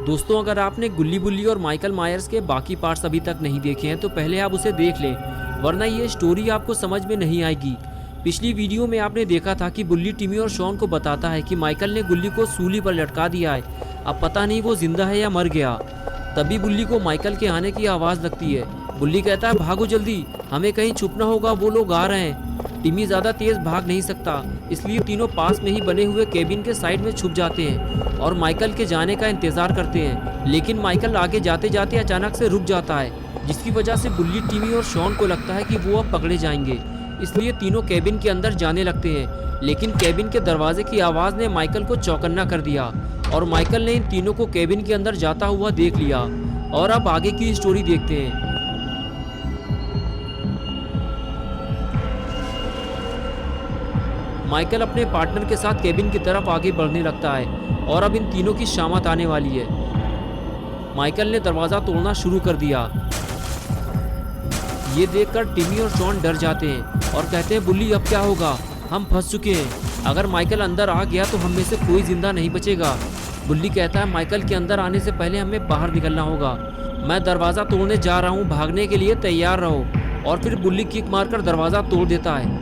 दोस्तों, अगर आपने गुल्ली बुल्ली और माइकल मायर्स के बाकी पार्ट्स अभी तक नहीं देखे हैं तो पहले आप उसे देख लें, वरना ये स्टोरी आपको समझ में नहीं आएगी। पिछली वीडियो में आपने देखा था कि बुल्ली टिमी और शॉन को बताता है कि माइकल ने गुल्ली को सूली पर लटका दिया है। अब पता नहीं वो जिंदा है या मर गया। तभी बुल्ली को माइकल के आने की आवाज़ लगती है। बुल्ली कहता है, भागो जल्दी, हमें कहीं छुपना होगा, वो लोग आ रहे हैं। टिमी ज़्यादा तेज़ भाग नहीं सकता, इसलिए तीनों पास में ही बने हुए केबिन के साइड में छुप जाते हैं और माइकल के जाने का इंतज़ार करते हैं। लेकिन माइकल आगे जाते जाते अचानक से रुक जाता है, जिसकी वजह से बुल्ली, टिमी और शॉन को लगता है कि वो अब पकड़े जाएंगे। इसलिए तीनों केबिन के अंदर जाने लगते हैं। लेकिन केबिन के दरवाजे की आवाज़ ने माइकल को चौकन्ना कर दिया और माइकल ने इन तीनों को केबिन के अंदर जाता हुआ देख लिया। और अब आगे की स्टोरी देखते हैं। माइकल अपने पार्टनर के साथ केबिन की तरफ आगे बढ़ने लगता है और अब इन तीनों की शामत आने वाली है। माइकल ने दरवाज़ा तोड़ना शुरू कर दिया। ये देखकर टिमी और शॉन डर जाते हैं और कहते हैं, बुल्ली अब क्या होगा, हम फंस चुके हैं। अगर माइकल अंदर आ गया तो हम में से कोई जिंदा नहीं बचेगा। बुल्ली कहता है, माइकल के अंदर आने से पहले हमें बाहर निकलना होगा। मैं दरवाज़ा तोड़ने जा रहा हूँ, भागने के लिए तैयार रहो। और फिर बुल्ली किक मारकर दरवाज़ा तोड़ देता है।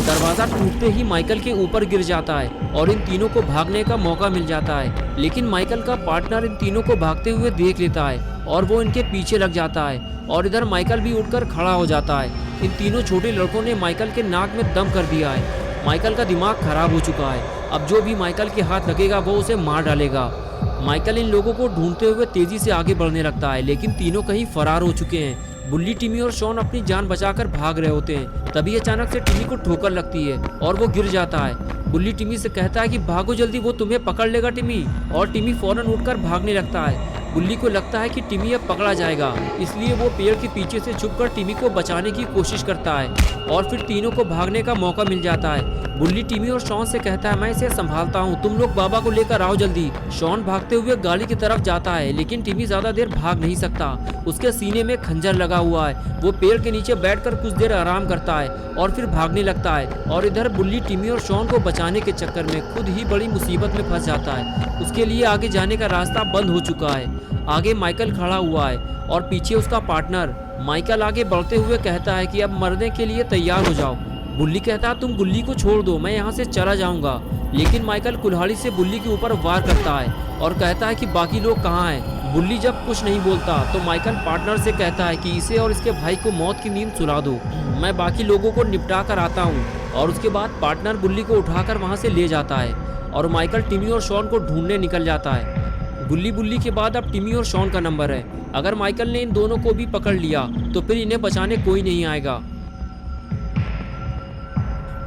दरवाज़ा टूटते ही माइकल के ऊपर गिर जाता है और इन तीनों को भागने का मौका मिल जाता है। लेकिन माइकल का पार्टनर इन तीनों को भागते हुए देख लेता है और वो इनके पीछे लग जाता है। और इधर माइकल भी उठकर खड़ा हो जाता है। इन तीनों छोटे लड़कों ने माइकल के नाक में दम कर दिया है। माइकल का दिमाग खराब हो चुका है। अब जो भी माइकल के हाथ लगेगा वो उसे मार डालेगा। माइकल इन लोगों को ढूंढते हुए तेजी से आगे बढ़ने लगता है, लेकिन तीनों कहीं फरार हो चुके हैं। बुल्ली, टिमी और शॉन अपनी जान बचाकर भाग रहे होते हैं। तभी अचानक से टिमी को ठोकर लगती है और वो गिर जाता है। बुल्ली टिमी से कहता है कि भागो जल्दी, वो तुम्हें पकड़ लेगा टिमी। और टिमी फौरन उठकर भागने लगता है। बुल्ली को लगता है कि टिमी अब पकड़ा जाएगा, इसलिए वो पेड़ के पीछे से छुपकर टिमी को बचाने की कोशिश करता है और फिर तीनों को भागने का मौका मिल जाता है। बुल्ली टिमी और शॉन से कहता है, मैं इसे संभालता हूँ, तुम लोग बाबा को लेकर आओ जल्दी। शॉन भागते हुए गाड़ी की तरफ जाता है, लेकिन टिमी ज्यादा देर भाग नहीं सकता। उसके सीने में खंजर लगा हुआ है। वो पेड़ के नीचे बैठकर कुछ देर आराम करता है और फिर भागने लगता है। और इधर बुल्ली टिमी और शॉन को बचाने के चक्कर में खुद ही बड़ी मुसीबत में फंस जाता है। उसके लिए आगे जाने का रास्ता बंद हो चुका है। आगे माइकल खड़ा हुआ है और पीछे उसका पार्टनर। माइकल आगे बढ़ते हुए कहता है कि अब मरने के लिए तैयार हो जाओ। बुल्ली कहता है, तुम गुल्ली को छोड़ दो, मैं यहाँ से चला जाऊंगा। लेकिन माइकल कुल्हाड़ी से बुल्ली के ऊपर वार करता है और कहता है कि बाकी लोग कहाँ हैं। बुल्ली जब कुछ नहीं बोलता तो माइकल पार्टनर से कहता है कि इसे और इसके भाई को मौत की नींद सुला दो, मैं बाकी लोगों को निपटा कर आता हूँ। और उसके बाद पार्टनर बुल्ली को उठाकर वहाँ से ले जाता है और माइकल टिमी और शॉन को ढूंढने निकल जाता है। बुल्ली के बाद अब टिमी और शॉन का नंबर है। अगर माइकल ने इन दोनों को भी पकड़ लिया तो फिर इन्हें बचाने कोई नहीं आएगा।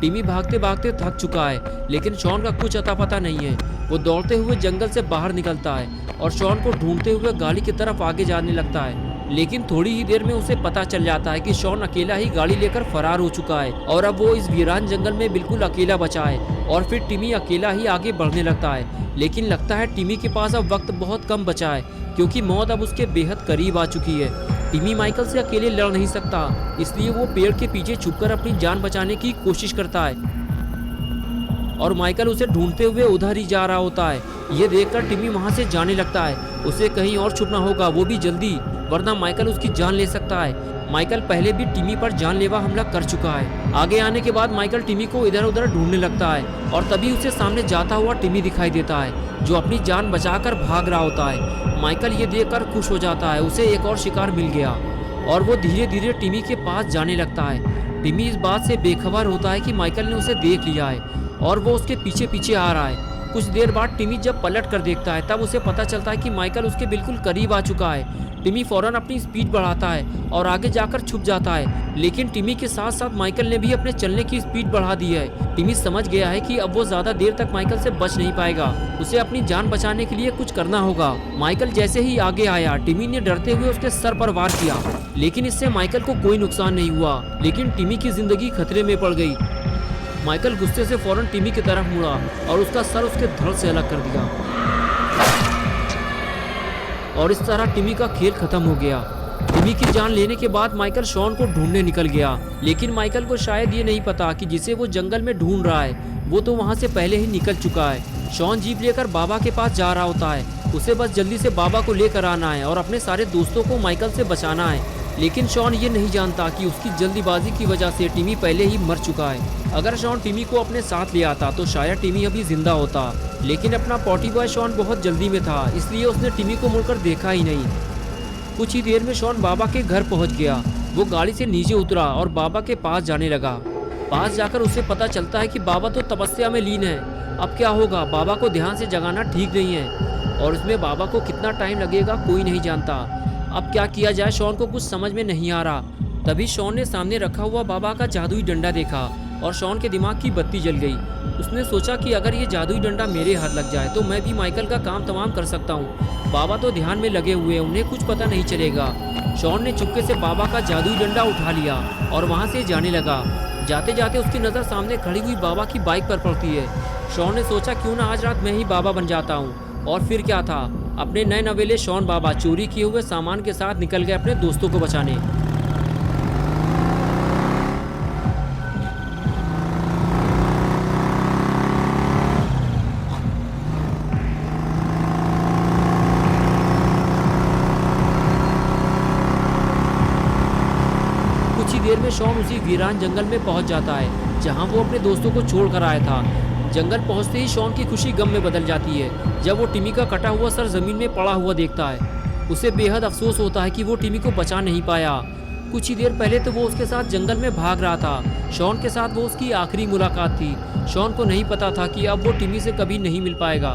टिमी भागते भागते थक चुका है, लेकिन शॉन का कुछ अता पता नहीं है। वो दौड़ते हुए जंगल से बाहर निकलता है और शॉन को ढूंढते हुए गाड़ी की तरफ आगे जाने लगता है। लेकिन थोड़ी ही देर में उसे पता चल जाता है कि शॉन अकेला ही गाड़ी लेकर फरार हो चुका है और अब वो इस वीरान जंगल में बिल्कुल अकेला बचा है। और फिर टिमी अकेला ही आगे बढ़ने लगता है। लेकिन लगता है टिमी के पास अब वक्त बहुत कम बचा है, क्योंकि मौत अब उसके बेहद करीब आ चुकी है। टिमी माइकल से अकेले लड़ नहीं सकता, इसलिए वो पेड़ के पीछे छुपकर अपनी जान बचाने की कोशिश करता है और माइकल उसे ढूंढते हुए उधर ही जा रहा होता है। ये देखकर टिमी वहां से जाने लगता है। उसे कहीं और छुपना होगा, वो भी जल्दी, वरना माइकल उसकी जान ले सकता है। माइकल पहले भी टिमी पर जानलेवा हमला कर चुका है। आगे आने के बाद माइकल टिमी को इधर उधर ढूंढने लगता है और तभी उसे सामने जाता हुआ टिमी दिखाई देता है, जो अपनी जान बचाकर भाग रहा होता है। माइकल ये देखकर खुश हो जाता है, उसे एक और शिकार मिल गया और वो धीरे धीरे टिमी के पास जाने लगता है। टिमी इस बात से बेखबर होता है कि माइकल ने उसे देख लिया है और वो उसके पीछे पीछे आ रहा है। कुछ देर बाद टिमी जब पलट कर देखता है तब उसे पता चलता है कि माइकल उसके बिल्कुल करीब आ चुका है। टिमी फौरन अपनी स्पीड बढ़ाता है और आगे जाकर छुप जाता है। लेकिन टिमी के साथ साथ माइकल ने भी अपने चलने की स्पीड बढ़ा दी है। टिमी समझ गया है कि अब वो ज्यादा देर तक माइकल से बच नहीं पाएगा। उसे अपनी जान बचाने के लिए कुछ करना होगा। माइकल जैसे ही आगे आया, टिमी ने डरते हुए उसके सर पर वार किया, लेकिन इससे माइकल को कोई नुकसान नहीं हुआ, लेकिन टिमी की जिंदगी खतरे में पड़ गई। माइकल गुस्से से फौरन टिमी की तरफ मुड़ा और उसका सर उसके धड़ से अलग कर दिया और इस तरह टिमी का खेल खत्म हो गया। टिमी की जान लेने के बाद माइकल शॉन को ढूंढने निकल गया, लेकिन माइकल को शायद ये नहीं पता कि जिसे वो जंगल में ढूंढ रहा है वो तो वहाँ से पहले ही निकल चुका है। शॉन जीप लेकर बाबा के पास जा रहा होता है। उसे बस जल्दी से बाबा को लेकर आना है और अपने सारे दोस्तों को माइकल से बचाना है। लेकिन शॉन ये नहीं जानता कि उसकी जल्दीबाजी की वजह से टिमी पहले ही मर चुका है। अगर शॉन टिमी को अपने साथ ले आता तो शायद टिमी अभी जिंदा होता, लेकिन अपना पॉटी बॉय शॉन बहुत जल्दी में था, इसलिए उसने टिमी को मुड़कर देखा ही नहीं। कुछ ही देर में शॉन बाबा के घर पहुंच गया। वो गाड़ी से नीचे उतरा और बाबा के पास जाने लगा। पास जाकर उसे पता चलता है कि बाबा तो तपस्या में लीन है। अब क्या होगा? बाबा को ध्यान से जगाना ठीक नहीं है और इसमें बाबा को कितना टाइम लगेगा कोई नहीं जानता। अब क्या किया जाए? शॉन को कुछ समझ में नहीं आ रहा। तभी शॉन ने सामने रखा हुआ बाबा का जादुई डंडा देखा और शॉन के दिमाग की बत्ती जल गई। उसने सोचा कि अगर ये जादुई डंडा मेरे हाथ लग जाए तो मैं भी माइकल का काम तमाम कर सकता हूँ। बाबा तो ध्यान में लगे हुए हैं, उन्हें कुछ पता नहीं चलेगा। शॉन ने चुपके से बाबा का जादुई डंडा उठा लिया और वहाँ से जाने लगा। जाते जाते उसकी नज़र सामने खड़ी हुई बाबा की बाइक पर पड़ती है। शॉन ने सोचा क्यों ना आज रात मैं ही बाबा बन जाता हूँ। और फिर क्या था, अपने नए नवेले शॉन बाबा चोरी किए हुए सामान के साथ निकल गए अपने दोस्तों को बचाने। कुछ ही देर में शॉन उसी वीरान जंगल में पहुंच जाता है जहां वो अपने दोस्तों को छोड़ कर आया था। जंगल पहुंचते ही शॉन की खुशी गम में बदल जाती है जब वो टिमी का कटा हुआ सर जमीन में पड़ा हुआ देखता है। उसे बेहद अफसोस होता है कि वो टिमी को बचा नहीं पाया। कुछ ही देर पहले तो वो उसके साथ जंगल में भाग रहा था। शॉन के साथ वो उसकी आखिरी मुलाकात थी। शॉन को नहीं पता था कि अब वो टिमी से कभी नहीं मिल पाएगा।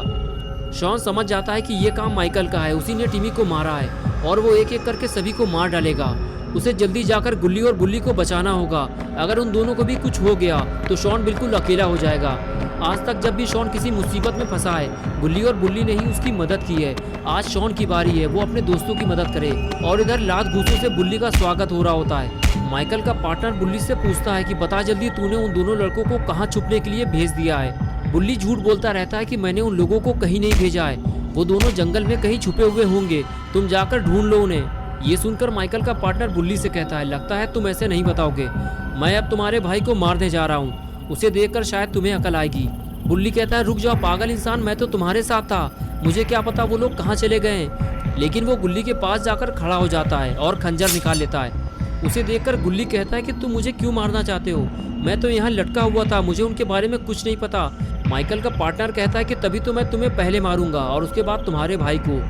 शॉन समझ जाता है कि ये काम माइकल का है, उसी ने टिमी को मारा है और वो एक एक करके सभी को मार डालेगा। उसे जल्दी जाकर गुल्ली और बुल्ली को बचाना होगा। अगर उन दोनों को भी कुछ हो गया तो शॉन बिल्कुल अकेला हो जाएगा। आज तक जब भी शॉन किसी मुसीबत में फंसा है, गुल्ली और बुल्ली ने ही उसकी मदद की है। आज शॉन की बारी है वो अपने दोस्तों की मदद करे। और इधर लात घूसों से बुल्ली का स्वागत हो रहा होता है। माइकल का पार्टनर बुल्ली से पूछता है कि बता जल्दी, तूने उन दोनों लड़कों को कहाँ छुपने के लिए भेज दिया है? बुल्ली झूठ बोलता रहता है कि मैंने उन लोगों को कहीं नहीं भेजा है, वो दोनों जंगल में कहीं छुपे हुए होंगे, तुम जाकर ढूंढ लो उन्हें। ये सुनकर माइकल का पार्टनर बुल्ली से कहता है, लगता है तुम ऐसे नहीं बताओगे, मैं अब तुम्हारे भाई को मारने जा रहा हूँ, उसे देखकर शायद तुम्हें अकल आएगी। बुल्ली कहता है, रुक जाओ पागल इंसान, मैं तो तुम्हारे साथ था, मुझे क्या पता वो लोग कहाँ चले गए हैं। लेकिन वो गुल्ली के पास जाकर खड़ा हो जाता है और खंजर निकाल लेता है। उसे देखकर गुल्ली कहता है कि तुम मुझे क्यों मारना चाहते हो, मैं तो यहाँ लटका हुआ था, मुझे उनके बारे में कुछ नहीं पता। माइकल का पार्टनर कहता है कि तभी तो मैं तुम्हें पहले मारूंगा और उसके बाद तुम्हारे भाई को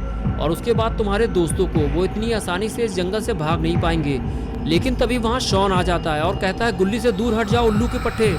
और उसके बाद तुम्हारे दोस्तों को। वो इतनी आसानी से इस जंगल से भाग नहीं पाएंगे। लेकिन तभी वहाँ शॉन आ जाता है और कहता है, गुल्ली से दूर हट जाओ उल्लू के पट्टे,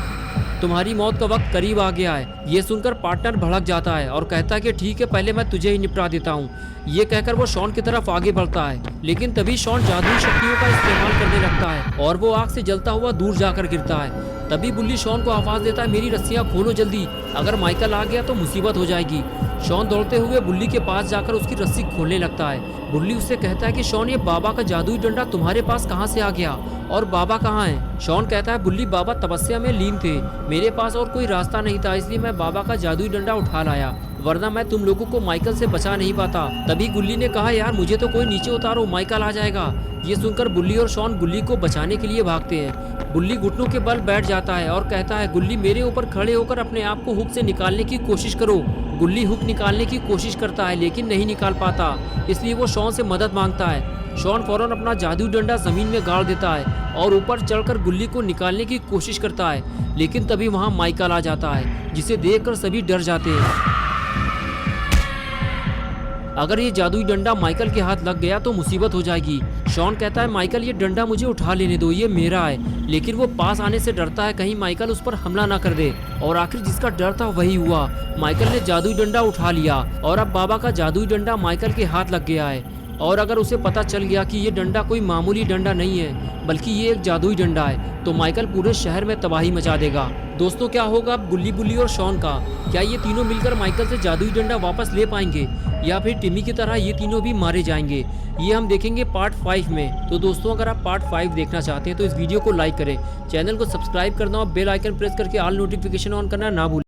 तुम्हारी मौत का वक्त करीब आ गया है। ये सुनकर पार्टनर भड़क जाता है और कहता है कि ठीक है, पहले मैं तुझे ही निपटा देता हूँ। ये कहकर वो शॉन की तरफ आगे बढ़ता है, लेकिन तभी शॉन जादुई शक्तियों का इस्तेमाल करने लगता है और वो आग से जलता हुआ दूर जाकर गिरता है। तभी बुल्ली शॉन को आवाज देता है, मेरी रस्सियाँ खोलो जल्दी, अगर माइकल आ गया तो मुसीबत हो जाएगी। शॉन दौड़ते हुए बुल्ली के पास जाकर उसकी रस्सी खोलने लगता है। बुल्ली उससे कहता है कि शॉन, ये बाबा का जादुई डंडा तुम्हारे पास कहाँ से आ गया और बाबा कहाँ है? शॉन कहता है, बुल्ली बाबा तपस्या में लीन थे, मेरे पास और कोई रास्ता नहीं था, इसलिए मैं बाबा का जादुई डंडा उठा लाया, वरना मैं तुम लोगों को माइकल से बचा नहीं पाता। तभी गुल्ली ने कहा, यार मुझे तो कोई नीचे उतारो, माइकल आ जाएगा। ये सुनकर बुल्ली और शॉन गुल्ली को बचाने के लिए भागते हैं। बुल्ली घुटनों के बल बैठ जाता है और कहता है, गुल्ली मेरे ऊपर खड़े होकर अपने आप को हुक से निकालने की कोशिश करो। गुल्ली हुक निकालने की कोशिश करता है लेकिन नहीं निकाल पाता, इसलिए वो शॉन से मदद मांगता है। शॉन फौरन अपना जादुई डंडा जमीन में गाड़ देता है और ऊपर चढ़कर गुल्ली को निकालने की कोशिश करता है, लेकिन तभी वहाँ माइकल आ जाता है, जिसे देखकर सभी डर जाते हैं। अगर ये जादुई डंडा माइकल के हाथ लग गया तो मुसीबत हो जाएगी। शॉन कहता है, माइकल ये डंडा मुझे उठा लेने दो, ये मेरा है। लेकिन वो पास आने से डरता है कहीं माइकल उस पर हमला ना कर दे, और आखिर जिसका डर था वही हुआ। माइकल ने जादुई डंडा उठा लिया और अब बाबा का जादुई डंडा माइकल के हाथ लग गया है। और अगर उसे पता चल गया कि ये डंडा कोई मामूली डंडा नहीं है बल्कि ये एक जादुई डंडा है, तो माइकल पूरे शहर में तबाही मचा देगा। दोस्तों, क्या होगा अब गुल्ली बुल्ली और शॉन का? क्या ये तीनों मिलकर माइकल से जादुई डंडा वापस ले पाएंगे या फिर टिमी की तरह ये तीनों भी मारे जाएंगे? ये हम देखेंगे पार्ट 5 में। तो दोस्तों, अगर आप पार्ट 5 देखना चाहते हैं तो इस वीडियो को लाइक करें, चैनल को सब्सक्राइब करना और बेल आइकन प्रेस करके ऑल नोटिफिकेशन ऑन करना ना भूलें।